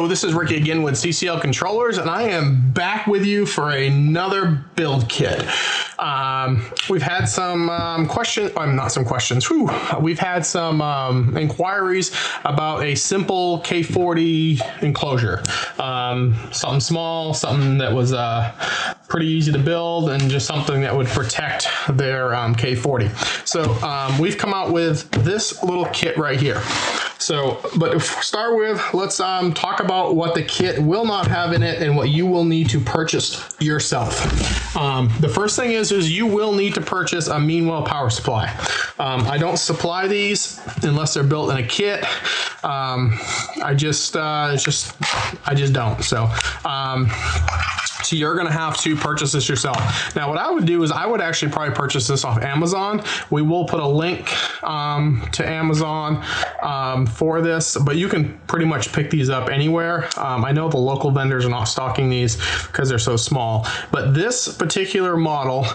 this is Ricky again with CCL Controllers, and I am back with you for another build kit. We've had some questions, not some questions, we've had some inquiries about a simple K40 enclosure. Something small, something that was pretty easy to build, and just something that would protect their K40. So we've come out with this little kit right here. So, but to start with, let's talk about what the kit will not have in it and what you will need to purchase yourself. The first thing is you will need to purchase a Meanwell power supply. I don't supply these unless they're built in a kit. I just don't. So you're going to have to purchase this yourself. Now, what I would do is I would actually probably purchase this off Amazon. We will put a link to Amazon for this, but you can pretty much pick these up anywhere. I know the local vendors are not stocking these because they're so small, but this particular model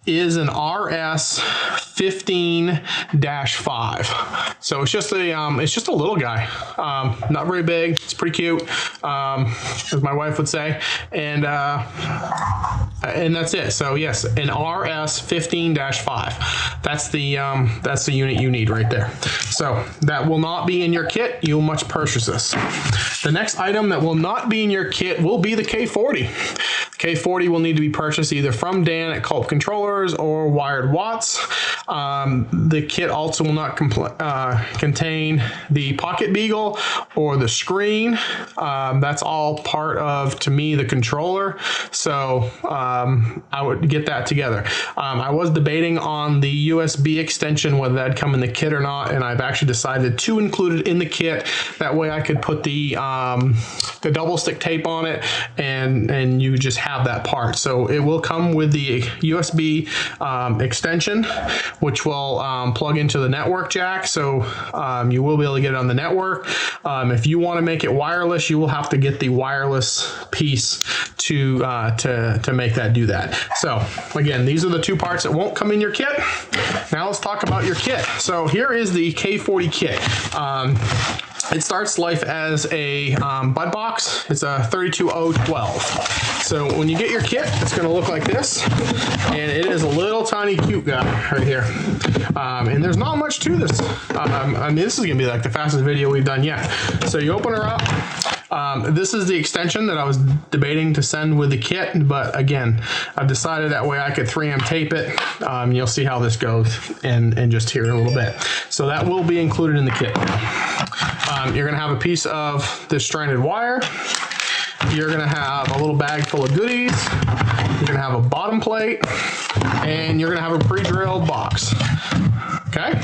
is an RS 15-5. So it's just a little guy, not very big. It's pretty cute, as my wife would say, and that's it. So yes, an RS 15-5. That's the unit you need right there. So that will not be in your kit. You must purchase this. The next item that will not be in your kit will be the K40. K40 will need to be purchased either from Dan at Kulp Controllers or Wired Watts. The kit also will not contain the pocket beagle or the screen. That's all part of, to me, the controller. So I would get that together. I was debating on the USB extension, whether that'd come in the kit or not, and I've actually decided to include it in the kit. That way I could put the double stick tape on it, and you just have that part. So it will come with the USB extension, which will plug into the network jack. So you will be able to get it on the network. If you want to make it wireless, you will have to get the wireless piece to make that do that. So again, these are the two parts that won't come in your kit. Now let's talk about your kit. So here is the K40 kit. It starts life as a bud box. It's a 32012. So when you get your kit, it's going to look like this, and it is a little tiny cute guy right here. And there's not much to this. I mean, this is going to be like the fastest video we've done yet. So you open her up. This is the extension that I was debating to send with the kit, but again, I've decided that way I could 3M tape it. You'll see how this goes in just here in a little bit. So that will be included in the kit. You're going to have a piece of this stranded wire. You're going to have a little bag full of goodies. You're going to have a bottom plate, and you're going to have a pre-drilled box. Okay?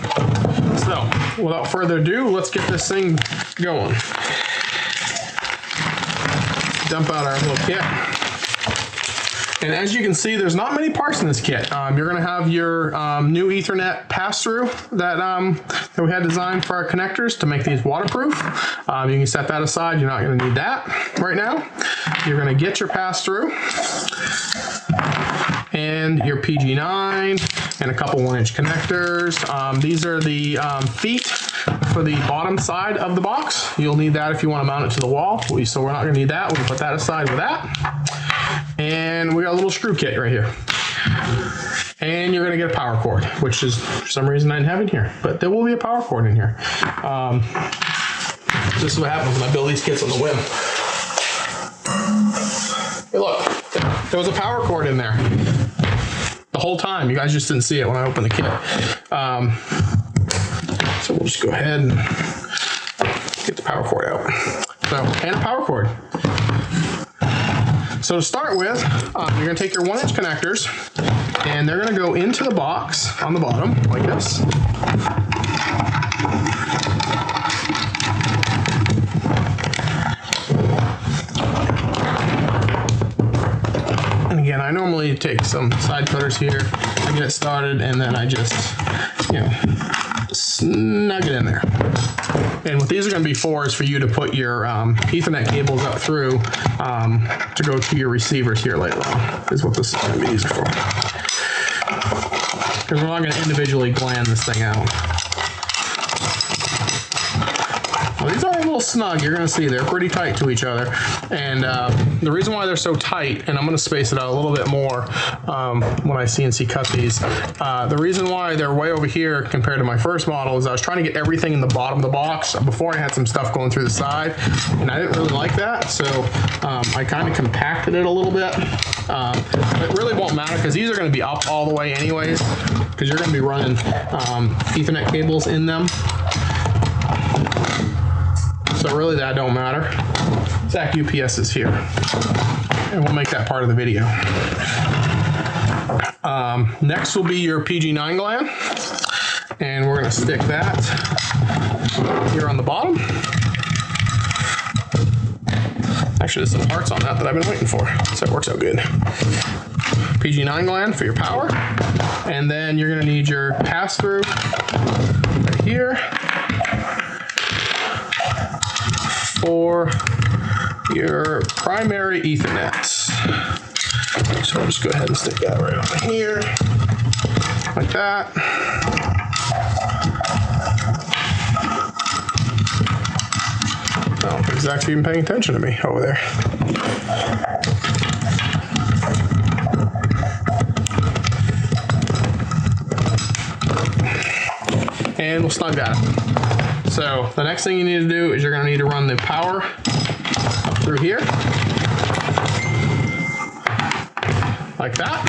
So without further ado, let's get this thing going. Dump out our little kit. And as you can see, there's not many parts in this kit. You're going to have your new Ethernet pass-through that we had designed for our connectors to make these waterproof. You can set that aside. You're not going to need that right now. You're going to get your pass-through and your PG9 and a couple 1-inch connectors. These are the feet for the bottom side of the box. You'll need that if you want to mount it to the wall. So we're not going to need that. We'll put that aside with that. And we got a little screw kit right here. And you're going to get a power cord, which is for some reason I didn't have in here, but there will be a power cord in here. This is what happens when I build these kits on the whim. Hey, look, there was a power cord in there the whole time. You guys just didn't see it when I opened the kit. So we'll just go ahead and get the power cord out. So, and a power cord. So to start with, you're going to take your 1-inch connectors, and they're going to go into the box on the bottom, like this. And again, I normally take some side cutters here to get it started, and then I just, snug it in there. And what these are going to be for is for you to put your Ethernet cables up through to go to your receivers here later on, is what this is going to be used for. Because we're not going to individually gland this thing out. Well, these are a little little snug. You're going to see they're pretty tight to each other. And the reason why they're so tight, and I'm going to space it out a little bit more when I CNC cut these, the reason why they're way over here compared to my first model is I was trying to get everything in the bottom of the box. Before I had some stuff going through the side, and I didn't really like that, so I kind of compacted it a little bit. It really won't matter because these are going to be up all the way anyways, because you're going to be running Ethernet cables in them. So really that don't matter. Zach UPS is here, and we'll make that part of the video. Next will be your PG9 gland, and we're going to stick that here on the bottom. Actually, there's some parts on that I've been waiting for, so it works out good. PG9 gland for your power, and then you're going to need your pass-through right here for your primary Ethernet. So I'll just go ahead and stick that right on here, like that. I don't think Zach's even paying attention to me over there. And we'll snug that. So the next thing you need to do is you're going to need to run the power up through here, like that,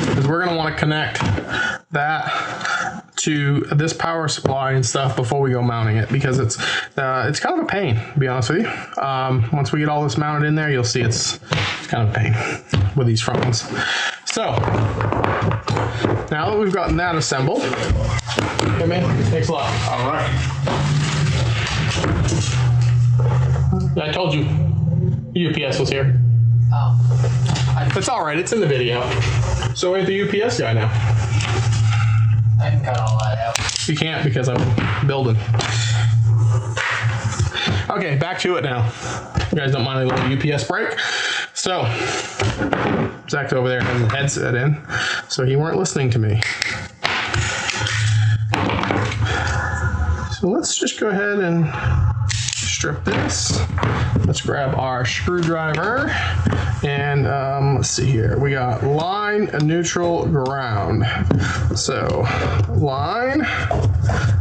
because we're going to want to connect that to this power supply and stuff before we go mounting it, because it's kind of a pain, to be honest with you. Once we get all this mounted in there, you'll see it's kind of a pain with these front ones. So now that we've gotten that assembled, okay, man, thanks a lot. All right. Yeah, I told you UPS was here. Oh. It's all right. It's in the video. So we're the UPS guy now. I can cut all that out. You can't because I'm building. Okay, back to it now. You guys don't mind a little UPS break? So, Zach's over there has his headset in, so he weren't listening to me. So let's just go ahead and strip this. Let's grab our screwdriver, and let's see here. We got line, neutral, ground. So line,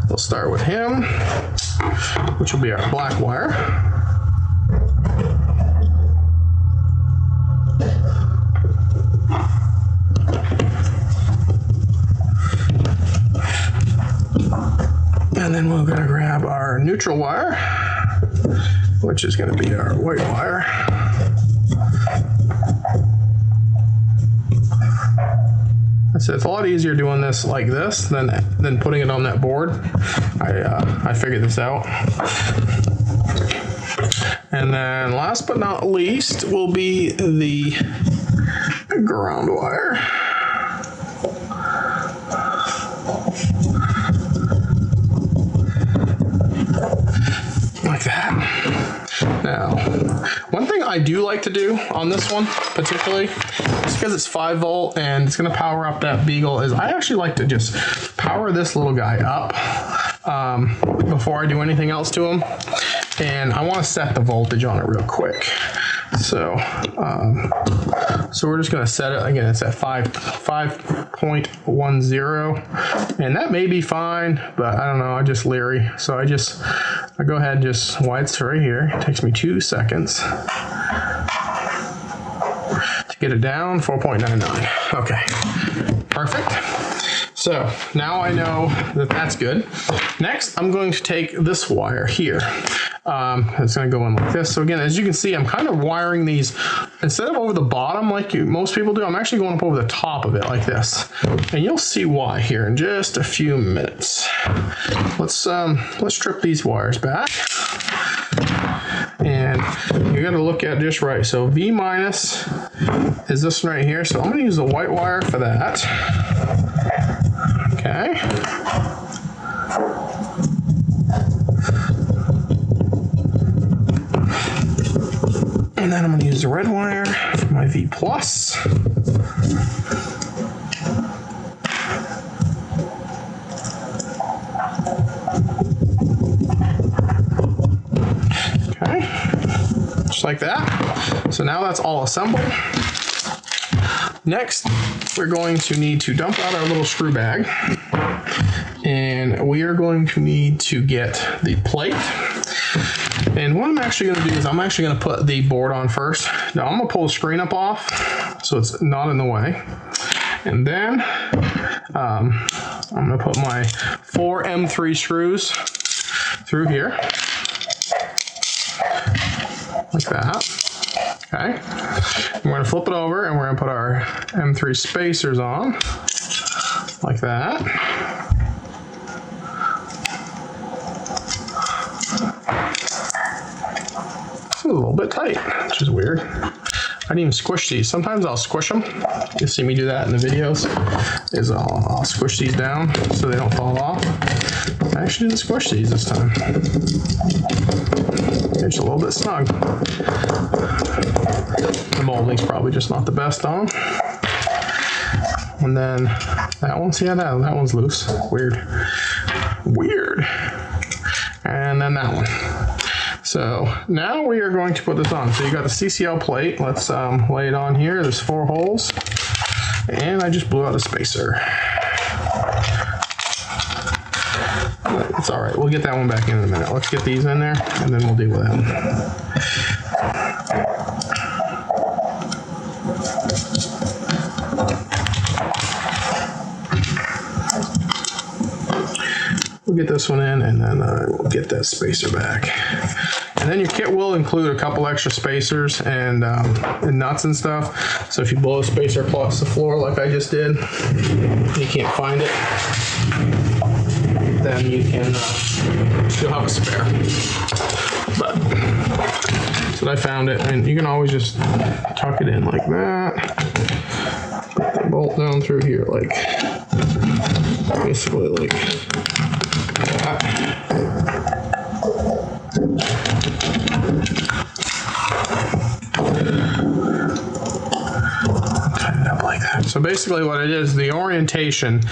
we'll start with him, which will be our black wire. And then we're gonna grab our neutral wire, which is gonna be our white wire. So it's a lot easier doing this like this than putting it on that board. I figured this out. And then last but not least will be the ground wire. Like that. Now, one thing I do like to do on this one particularly, just because it's 5 volt and it's going to power up that Beagle, is I actually like to just power this little guy up before I do anything else to him. And I want to set the voltage on it real quick. So we're just going to set it, again, it's at 5.10, and that may be fine, but I don't know, I'm just leery. So I go ahead and just, while it's right here, it takes me 2 seconds to get it down, 4.99. Okay, perfect. So now I know that that's good. Next, I'm going to take this wire here. It's going to go in like this. So again, as you can see, I'm kind of wiring these, instead of over the bottom like most people do, I'm actually going up over the top of it like this. And you'll see why here in just a few minutes. Let's strip these wires back. And you got to look at just right. So V minus is this one right here. So I'm going to use the white wire for that. Okay. And then I'm going to use the red wire for my V plus. like that. So now that's all assembled. Next, we're going to need to dump out our little screw bag, and we are going to need to get the plate. And what I'm actually going to do is I'm actually going to put the board on first. Now I'm going to pull the screen up off so it's not in the way. And then I'm going to put my 4 M3 screws through here, like that. Okay, we're going to flip it over and we're going to put our M3 spacers on, like that. It's a little bit tight, which is weird. I didn't even squish these. Sometimes I'll squish them. You'll see me do that in the videos, is I'll squish these down so they don't fall off. I actually didn't squish these this time. It's a little bit snug. The molding's probably just not the best on. And then that one, see how that one's loose? Weird. And then that one. So now we are going to put this on. So you got the CCL plate. Let's lay it on here. There's 4 holes. And I just blew out a spacer. It's all right. We'll get that one back in a minute. Let's get these in there and then we'll deal with that. We'll get this one in and then we'll get that spacer back. And then your kit will include a couple extra spacers and nuts and stuff. So if you blow a spacer across the floor like I just did, you can't find it, then you can you'll have a spare. But so I found it, and you can always just tuck it in like that. Put the bolt down through here, like basically like that. Tighten it up like that. So basically what it is, the orientation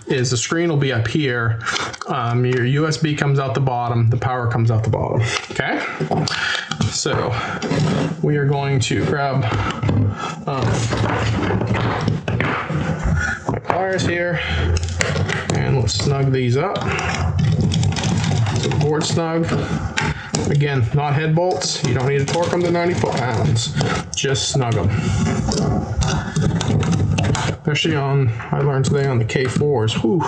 is the screen will be up here. Your USB comes out the bottom, the power comes out the bottom. Okay? So we are going to grab my pliers here and let's snug these up. So board snug. Again, not head bolts. You don't need to torque them to 90 foot-pounds. Just snug them. Especially on, I learned today on the K4s. Whew.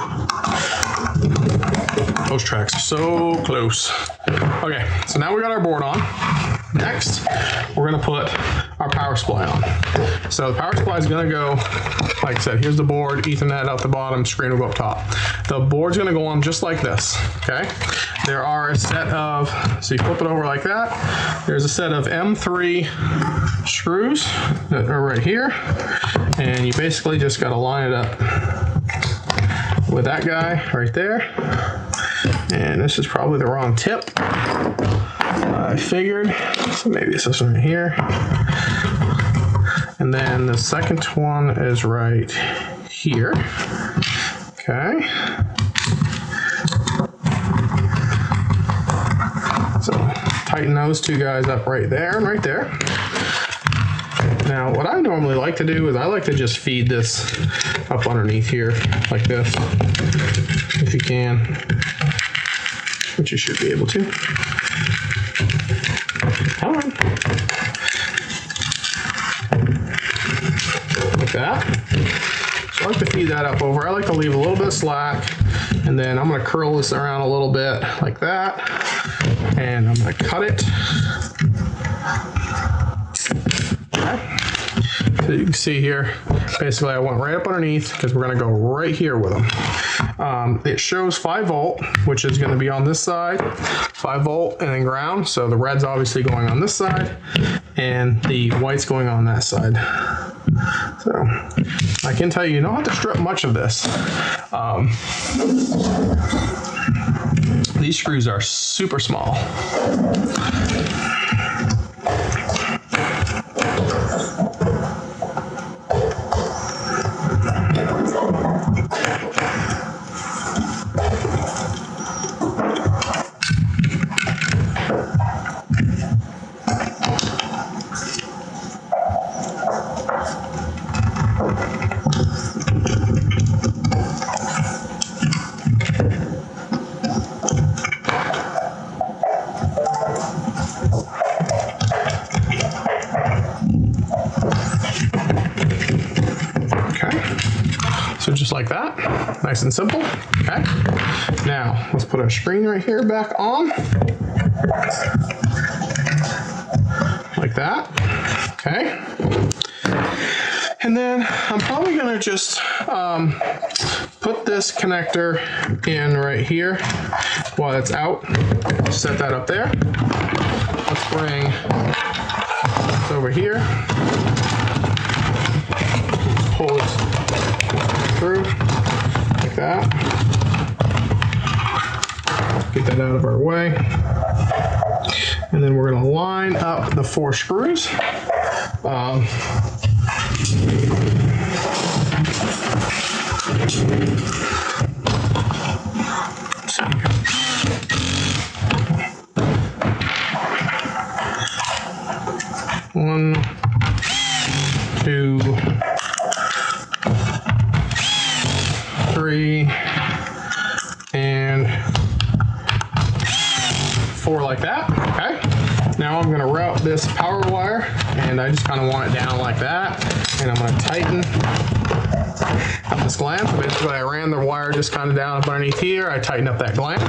Those tracks are so close. Okay, so now we got our board on. Next, we're gonna put our power supply on. So the power supply is gonna go, like I said, here's the board, Ethernet out the bottom, screen will go up top. The board's gonna go on just like this, okay? There are a set of, so you flip it over like that, there's a set of M3 screws that are right here, and you basically just gotta line it up with that guy right there. And this is probably the wrong tip, I figured, so maybe it's this one right here. And then the second one is right here. Okay. So tighten those two guys up right there and right there. Now, what I normally like to do is I like to just feed this up underneath here like this, if you can, which you should be able to. Come on. Like that. So I like to feed that up over. I like to leave a little bit of slack, and then I'm going to curl this around a little bit like that, and I'm going to cut it. Okay. So you can see here, basically I went right up underneath because we're going to go right here with them. It shows 5 volt, which is going to be on this side, 5 volt and then ground. So the red's obviously going on this side and the white's going on that side. So I can tell you don't have to strip much of this. These screws are super small. So just like that, nice and simple, okay? Now, let's put our screen right here back on. Like that, okay? And then I'm probably gonna just put this connector in right here while it's out. Set that up there. Let's bring this over here. Pull it through like that. Get that out of our way. And then we're going to line up the 4 screws. One, 2, 3, and 4 like that, okay? Now I'm gonna route this power wire, and I just kind of want it down like that, and I'm gonna tighten up this gland. So basically I ran the wire just kind of down up underneath here, I tighten up that gland,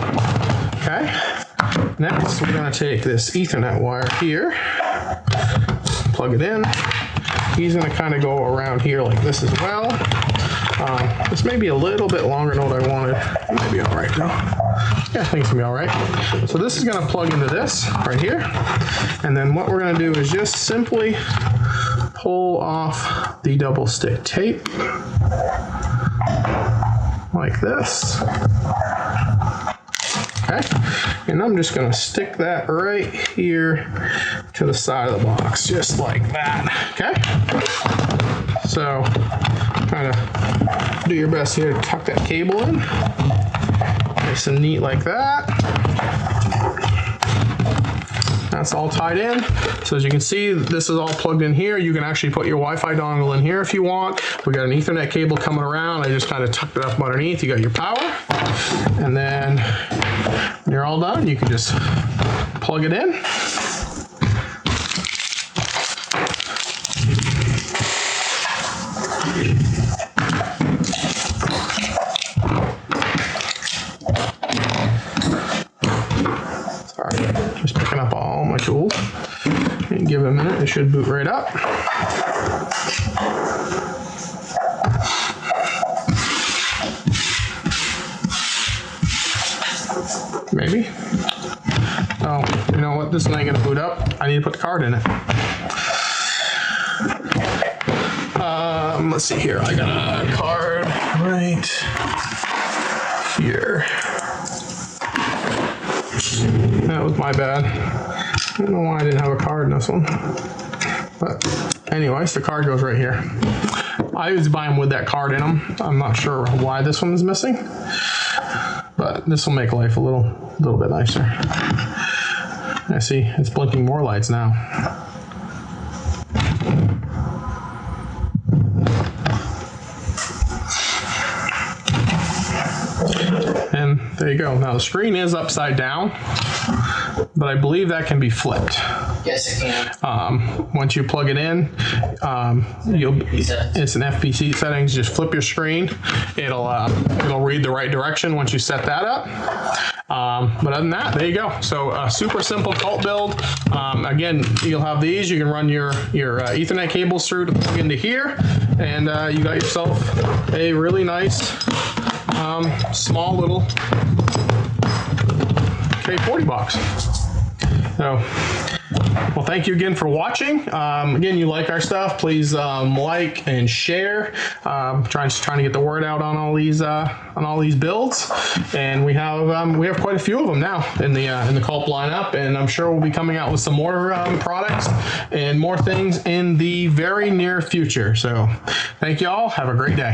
okay? Next, we're gonna take this Ethernet wire here, plug it in. He's gonna kind of go around here like this as well. This may be a little bit longer than what I wanted. It might be all right though. Yeah, I think it's gonna be all right. So this is gonna plug into this right here. And then what we're gonna do is just simply pull off the double stick tape like this. Okay, and I'm just gonna stick that right here to the side of the box, just like that, okay? So, kind of do your best here to tuck that cable in. Nice and neat like that. That's all tied in. So as you can see, this is all plugged in here. You can actually put your Wi-Fi dongle in here if you want. We got an Ethernet cable coming around. I just kind of tucked it up underneath. You got your power. And then when you're all done, you can just plug it in. Sorry, just picking up all my tools. And give it a minute, it should boot right up. Maybe. Oh, you know what? This one ain't gonna boot up. I need to put the card in it. Let's see here. I got a card right here. That was my bad. I don't know why I didn't have a card in this one. But anyways, the card goes right here. I always buy them with that card in them. I'm not sure why this one is missing, but this will make life a little bit nicer. I see it's blinking more lights now. And there you go. Now the screen is upside down, but I believe that can be flipped. Yes, it can. Once you plug it in, it's an FPC settings. Just flip your screen. It'll read the right direction once you set that up. But other than that, there you go. So a super simple Kulp build. Again, you'll have these. You can run your Ethernet cables through to plug into here, and you got yourself a really nice small little K40 box. So, well, thank you again for watching. Again, you like our stuff, please like and share. Trying to get the word out on all these builds, and we have quite a few of them now in the Kulp lineup, and I'm sure we'll be coming out with some more products and more things in the very near future. So, thank you all. Have a great day.